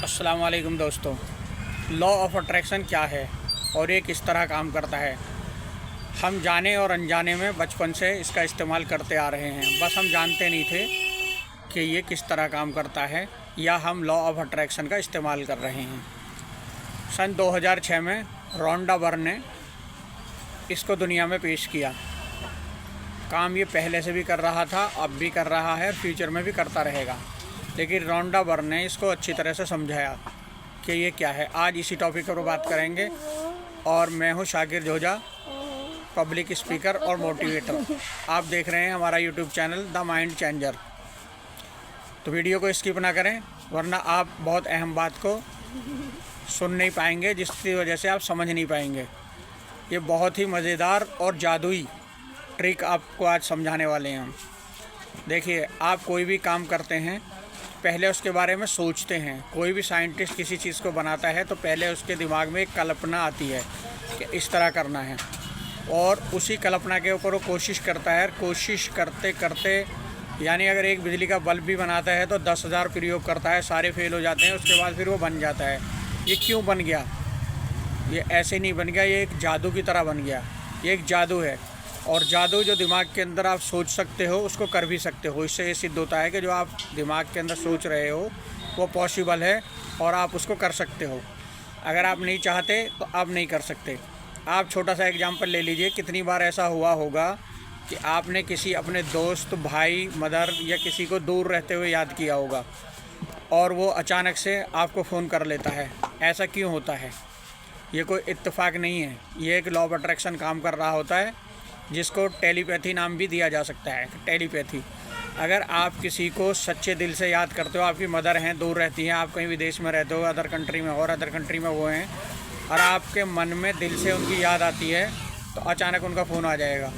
अस्सलाम वालेकुम दोस्तों। लॉ ऑफ अट्रैक्शन क्या है और ये किस तरह काम करता है, हम जाने और अनजाने में बचपन से इसका इस्तेमाल करते आ रहे हैं। बस हम जानते नहीं थे कि ये किस तरह काम करता है या हम लॉ ऑफ अट्रैक्शन का इस्तेमाल कर रहे हैं। सन 2006 में रोंडा बर्न ने इसको दुनिया में पेश किया। काम ये पहले से भी कर रहा था, अब भी कर रहा है, फ्यूचर में भी करता रहेगा, लेकिन रोंडा बर्न ने इसको अच्छी तरह से समझाया कि ये क्या है। आज इसी टॉपिक पर बात करेंगे और मैं हूँ शाकिर जोजा, पब्लिक स्पीकर और मोटिवेटर। आप देख रहे हैं हमारा YouTube channel the mind changer. तो वीडियो को स्किप ना करें, वरना आप बहुत अहम बात को सुन नहीं पाएंगे, जिसकी वजह से आप समझ नहीं पाएंगे। ये बहुत ही मज़ेदार और जादुई ट्रिक आपको आज समझाने वाले हैं हम। देखिए, आप कोई भी काम करते हैं पहले उसके बारे में सोचते हैं। कोई भी साइंटिस्ट किसी चीज़ को बनाता है तो पहले उसके दिमाग में एक कल्पना आती है कि इस तरह करना है, और उसी कल्पना के ऊपर वो कोशिश करता है। कोशिश करते करते, यानी अगर एक बिजली का बल्ब भी बनाता है तो 10,000 प्रयोग करता है, सारे फेल हो जाते हैं, उसके बाद फिर वो बन जाता है। ये क्यों बन गया? ये ऐसे नहीं बन गया, ये एक जादू की तरह बन गया। ये एक जादू है, और जादू जो दिमाग के अंदर आप सोच सकते हो उसको कर भी सकते हो। इससे ये सिद्ध होता है कि जो आप दिमाग के अंदर सोच रहे हो वो पॉसिबल है और आप उसको कर सकते हो। अगर आप नहीं चाहते तो आप नहीं कर सकते। आप छोटा सा एग्जांपल ले लीजिए, कितनी बार ऐसा हुआ होगा कि आपने किसी अपने दोस्त, भाई, मदर या किसी को दूर रहते हुए याद किया होगा और वो अचानक से आपको फ़ोन कर लेता है। ऐसा क्यों होता है? ये कोई इत्तेफाक नहीं है, ये एक लॉ ऑफ अट्रैक्शन काम कर रहा होता है, जिसको टेलीपैथी नाम भी दिया जा सकता है। टेलीपैथी, अगर आप किसी को सच्चे दिल से याद करते हो, आपकी मदर हैं, दूर रहती हैं, आप कहीं विदेश में रहते हो, अदर कंट्री में, और अदर कंट्री में वो हैं, और आपके मन में दिल से उनकी याद आती है, तो अचानक उनका फ़ोन आ जाएगा।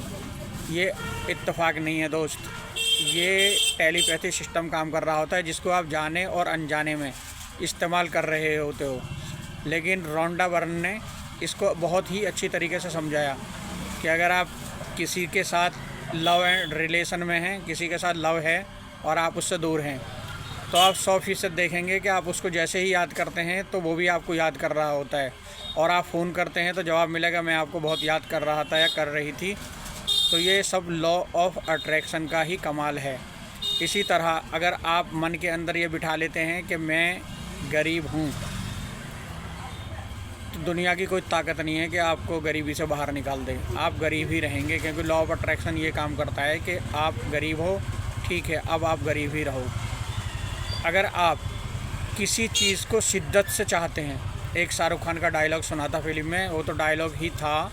ये इत्तेफाक नहीं है दोस्त, ये टेलीपैथी सिस्टम काम कर रहा होता है, जिसको आप जाने और अनजाने में इस्तेमाल कर रहे होते हो। लेकिन रोंडा बर्न ने इसको बहुत ही अच्छी तरीके से समझाया कि अगर आप किसी के साथ लव एंड रिलेशन में हैं, किसी के साथ लव है और आप उससे दूर हैं, तो आप 100% देखेंगे कि आप उसको जैसे ही याद करते हैं तो वो भी आपको याद कर रहा होता है, और आप फ़ोन करते हैं तो जवाब मिलेगा मैं आपको बहुत याद कर रहा था या कर रही थी। तो ये सब लॉ ऑफ अट्रैक्शन का ही कमाल है। इसी तरह अगर आप मन के अंदर ये बिठा लेते हैं कि मैं गरीब हूँ, तो दुनिया की कोई ताकत नहीं है कि आपको गरीबी से बाहर निकाल दे। आप गरीब ही रहेंगे, क्योंकि लॉ ऑफ अट्रैक्शन ये काम करता है कि आप गरीब हो, ठीक है, अब आप गरीब ही रहो। अगर आप किसी चीज़ को शिद्दत से चाहते हैं, एक शाहरुख खान का डायलॉग सुना था फिल्म में, वो तो डायलॉग ही था,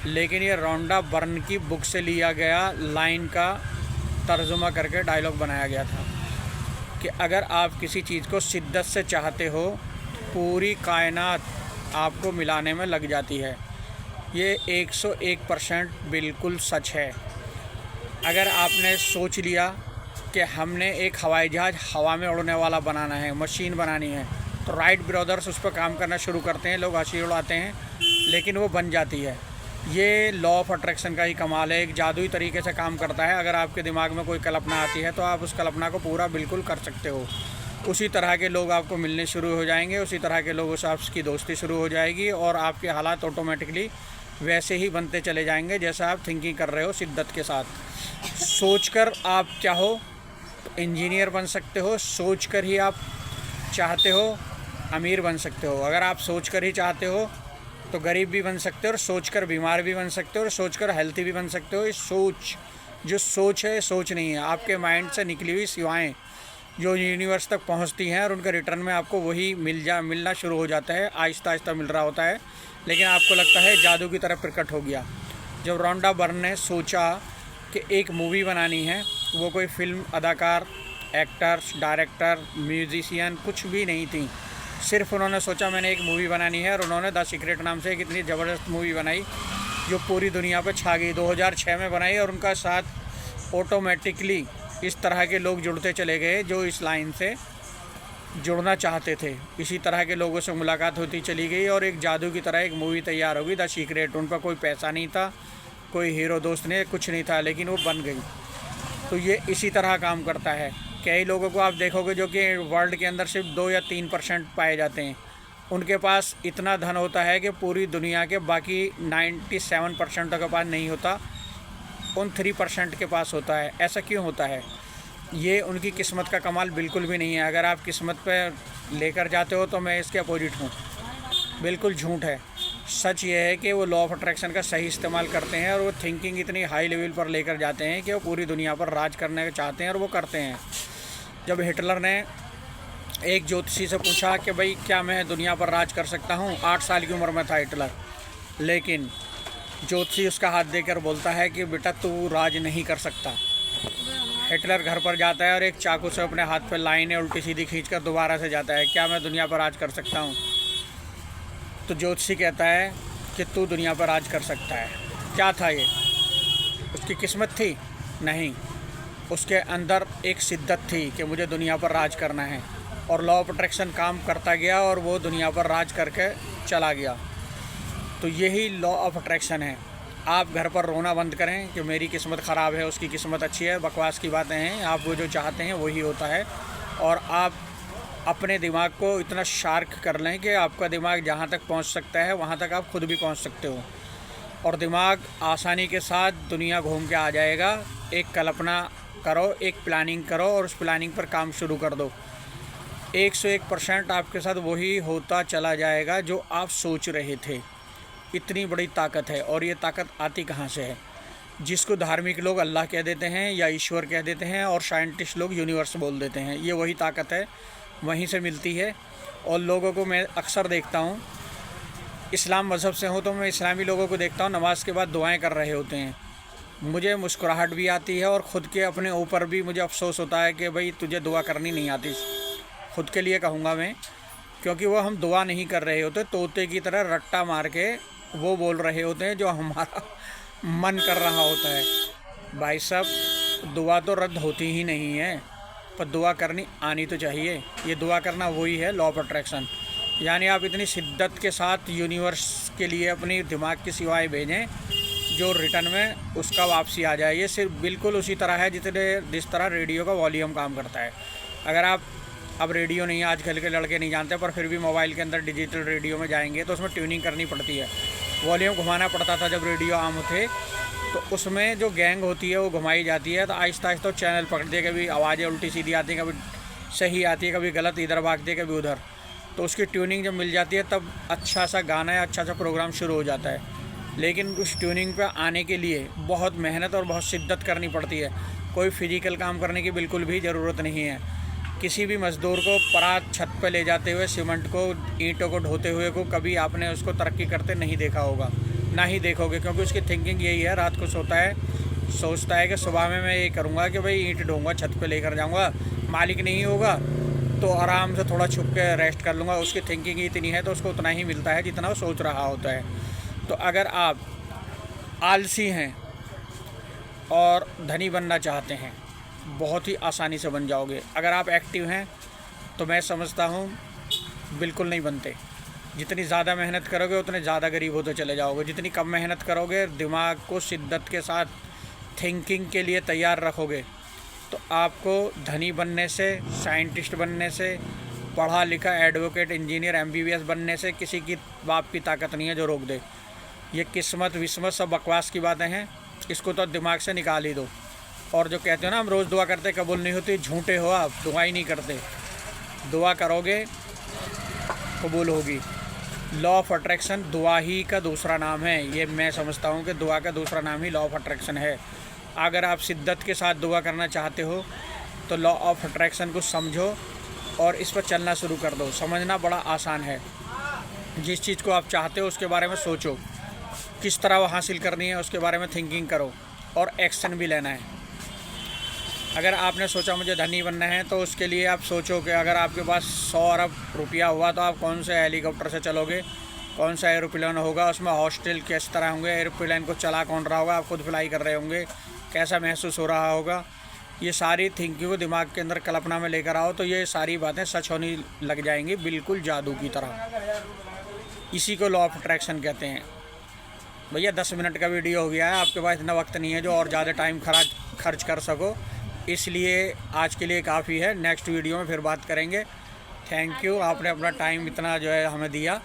लेकिन ये रोंडा बर्न की बुक से लिया गया लाइन का तर्जुमा करके डायलॉग बनाया गया था कि अगर आप किसी चीज़ को शिद्दत से चाहते हो तो पूरी कायनात आपको मिलाने में लग जाती है। ये 101% बिल्कुल सच है। अगर आपने सोच लिया कि हमने एक हवाई जहाज़ हवा में उड़ने वाला बनाना है, मशीन बनानी है, तो राइट ब्रदर्स उस पर काम करना शुरू करते हैं, लोग हंसी उड़ाते हैं, लेकिन वो बन जाती है। ये लॉ ऑफ अट्रैक्शन का ही कमाल है, एक जादुई तरीके से काम करता है। अगर आपके दिमाग में कोई कल्पना आती है तो आप उस कल्पना को पूरा बिल्कुल कर सकते हो। उसी तरह के लोग आपको मिलने शुरू हो जाएंगे, उसी तरह के लोगों से आपकी दोस्ती शुरू हो जाएगी, और आपके हालात ऑटोमेटिकली वैसे ही बनते चले जाएंगे जैसा आप थिंकिंग कर रहे हो शिद्दत के साथ। सोचकर आप चाहो तो इंजीनियर बन सकते हो, सोचकर ही आप चाहते हो अमीर बन सकते हो। अगर आप सोचकर ही चाहते हो तो गरीब भी बन सकते हो, और सोचकर बीमार भी बन सकते हो, और सोचकर हेल्थी भी बन सकते हो। ये सोच, जो सोच है, सोच नहीं है, आपके माइंड से निकली हुई सेवाएँ जो यूनिवर्स तक पहुंचती हैं, और उनके रिटर्न में आपको वही मिलना शुरू हो जाता है। आहिस्ता आहिस्ता मिल रहा होता है, लेकिन आपको लगता है जादू की तरह प्रकट हो गया। जब रोंडा बर्न ने सोचा कि एक मूवी बनानी है, वो कोई फिल्म अदाकार, एक्टर्स, डायरेक्टर, म्यूजिशियन कुछ भी नहीं थी, सिर्फ उन्होंने सोचा मैंने एक मूवी बनानी है, और उन्होंने द सीक्रेट नाम से एक इतनी ज़बरदस्त मूवी बनाई जो पूरी दुनिया पर छा गई। 2006 में बनाई, और उनका साथ ऑटोमेटिकली इस तरह के लोग जुड़ते चले गए जो इस लाइन से जुड़ना चाहते थे। इसी तरह के लोगों से मुलाकात होती चली गई, और एक जादू की तरह एक मूवी तैयार हो गई, द सीक्रेट। उन पर कोई पैसा नहीं था, कोई हीरो दोस्त नहीं, कुछ नहीं था, लेकिन वो बन गई। तो ये इसी तरह काम करता है। कई लोगों को आप देखोगे जो कि वर्ल्ड के अंदर सिर्फ 2 या 3% पाए जाते हैं, उनके पास इतना धन होता है कि पूरी दुनिया के बाकी 97% के पास नहीं होता, उन 3% के पास होता है। ऐसा क्यों होता है? ये उनकी किस्मत का कमाल बिल्कुल भी नहीं है। अगर आप किस्मत पे लेकर जाते हो तो मैं इसके अपोजिट हूँ, बिल्कुल झूठ है। सच ये है कि वो लॉ ऑफ अट्रैक्शन का सही इस्तेमाल करते हैं और वो थिंकिंग इतनी हाई लेवल पर लेकर जाते हैं कि वो पूरी दुनिया पर राज करने का चाहते हैं और वो करते हैं। जब हिटलर ने एक ज्योतिषी से पूछा कि भाई क्या मैं दुनिया पर राज कर सकता हूँ, 8 साल की उम्र में था हिटलर, लेकिन ज्योतिषी उसका हाथ देकर बोलता है कि बेटा तू राज नहीं कर सकता। हिटलर घर पर जाता है और एक चाकू से अपने हाथ पर लाइनें उल्टी सीधी खींचकर दोबारा से जाता है, क्या मैं दुनिया पर राज कर सकता हूँ? तो ज्योतिषी कहता है कि तू दुनिया पर राज कर सकता है। क्या था ये? उसकी किस्मत थी? नहीं, उसके अंदर एक शिद्दत थी कि मुझे दुनिया पर राज करना है, और लॉ ऑफ अट्रैक्शन काम करता गया और वो दुनिया पर राज करके चला गया। तो यही लॉ ऑफ अट्रैक्शन है। आप घर पर रोना बंद करें कि मेरी किस्मत ख़राब है, उसकी किस्मत अच्छी है, बकवास की बातें हैं। आप वो जो चाहते हैं वही होता है, और आप अपने दिमाग को इतना शार्प कर लें कि आपका दिमाग जहाँ तक पहुँच सकता है वहाँ तक आप खुद भी पहुँच सकते हो, और दिमाग आसानी के साथ दुनिया घूम के आ जाएगा। एक कल्पना करो, एक प्लानिंग करो और उस प्लानिंग पर काम शुरू कर दो। 101% आपके साथ वही होता चला जाएगा जो आप सोच रहे थे। इतनी बड़ी ताकत है, और ये ताकत आती कहाँ से है? जिसको धार्मिक लोग अल्लाह कह देते हैं या ईश्वर कह देते हैं, और साइंटिस्ट लोग यूनिवर्स बोल देते हैं, ये वही ताकत है, वहीं से मिलती है। और लोगों को मैं अक्सर देखता हूँ, इस्लाम मज़हब से हूँ तो मैं इस्लामी लोगों को देखता हूँ नमाज के बाद दुआएं कर रहे होते हैं। मुझे मुस्कुराहट भी आती है और ख़ुद के अपने ऊपर भी मुझे अफसोस होता है कि भाई तुझे दुआ करनी नहीं आती। ख़ुद के लिए कहूँगा मैं, क्योंकि वो हम दुआ नहीं कर रहे होते, तोते की तरह रट्टा मार के वो बोल रहे होते हैं जो हमारा मन कर रहा होता है। भाई साहब, दुआ तो रद्द होती ही नहीं है, पर दुआ करनी आनी तो चाहिए। ये दुआ करना वही है लॉ ऑफ अट्रैक्शन। यानी आप इतनी शिद्दत के साथ यूनिवर्स के लिए अपनी दिमाग की सेवाएं भेजें जो रिटर्न में उसका वापसी आ जाए। ये सिर्फ बिल्कुल उसी तरह है जिस तरह रेडियो का वॉल्यूम काम करता है। अगर आप, अब रेडियो नहीं, आजकल के लड़के नहीं जानते, पर फिर भी मोबाइल के अंदर डिजिटल रेडियो में जाएंगे तो उसमें ट्यूनिंग करनी पड़ती है, वॉल्यूम घुमाना पड़ता था जब रेडियो आम थे। तो उसमें जो गैंग होती है वो घुमाई जाती है, तो आहिस्ता आहिस्ता चैनल पकड़ती है, कभी आवाज़ें उल्टी सीधी आती हैं, कभी सही आती है, कभी गलत, इधर भागती है कभी उधर। तो उसकी ट्यूनिंग जब मिल जाती है तब अच्छा सा गाना या अच्छा सा प्रोग्राम शुरू हो जाता है। लेकिन उस ट्यूनिंग पे आने के लिए बहुत मेहनत और बहुत शिद्दत करनी पड़ती है। कोई फिजिकल काम करने की बिल्कुल भी ज़रूरत नहीं है। किसी भी मज़दूर को परात छत पे ले जाते हुए, सीमेंट को, ईंटों को ढोते हुए को कभी आपने उसको तरक्की करते नहीं देखा होगा, ना ही देखोगे, क्योंकि उसकी थिंकिंग यही है। रात को सोता है, सोचता है कि सुबह में मैं ये करूँगा कि भाई ईंट ढोऊँगा, छत पे लेकर जाऊँगा, मालिक नहीं होगा तो आराम से थोड़ा छुप के रेस्ट कर लूँगा। उसकी थिंकिंग इतनी है तो उसको उतना ही मिलता है जितना वो सोच रहा होता है। तो अगर आप आलसी हैं और धनी बनना चाहते हैं, बहुत ही आसानी से बन जाओगे। अगर आप एक्टिव हैं तो मैं समझता हूँ बिल्कुल नहीं बनते। जितनी ज़्यादा मेहनत करोगे उतने ज़्यादा गरीब होते चले जाओगे। जितनी कम मेहनत करोगे, दिमाग को शिद्दत के साथ थिंकिंग के लिए तैयार रखोगे, तो आपको धनी बनने से, साइंटिस्ट बनने से, पढ़ा लिखा एडवोकेट, इंजीनियर, MBBS बनने से किसी की बाप की ताकत नहीं है जो रोक दे। ये किस्मत विस्मत सब बकवास की बातें हैं, इसको तो दिमाग से निकाल ही दो। और जो कहते हो ना हम रोज़ दुआ करते कबूल नहीं होती, झूठे हो आप, दुआ ही नहीं करते। दुआ करोगे कबूल होगी। लॉ ऑफ अट्रैक्शन दुआ ही का दूसरा नाम है। ये मैं समझता हूँ कि दुआ का दूसरा नाम ही लॉ ऑफ अट्रैक्शन है। अगर आप शिद्दत के साथ दुआ करना चाहते हो तो लॉ ऑफ अट्रैक्शन को समझो और इस पर चलना शुरू कर दो। समझना बड़ा आसान है। जिस चीज़ को आप चाहते हो उसके बारे में सोचो, किस तरह वो हासिल करनी है उसके बारे में थिंकिंग करो, और एक्शन भी लेना है। अगर आपने सोचा मुझे धनी बनना है तो उसके लिए आप सोचो कि अगर आपके पास 100 अरब रुपया हुआ तो आप कौन से हेलीकॉप्टर से चलोगे, कौन सा एरोप्लेन होगा, उसमें हॉस्टल किस तरह होंगे, एरोप्लेन को चला कौन रहा होगा, आप खुद फ्लाई कर रहे होंगे, कैसा महसूस हो रहा होगा। ये सारी थिंकिंग को दिमाग के अंदर कल्पना में लेकर आओ तो ये सारी बातें सच होने लग जाएंगी, बिल्कुल जादू की तरह। इसी को लॉ ऑफ अट्रैक्शन कहते हैं। भैया 10 मिनट का वीडियो हो गया है, आपके पास इतना वक्त नहीं है जो और ज़्यादा टाइम खर्च कर सको। इसलिए आज के लिए काफ़ी है, नेक्स्ट वीडियो में फिर बात करेंगे। थैंक यू, आपने अपना टाइम इतना जो है हमें दिया।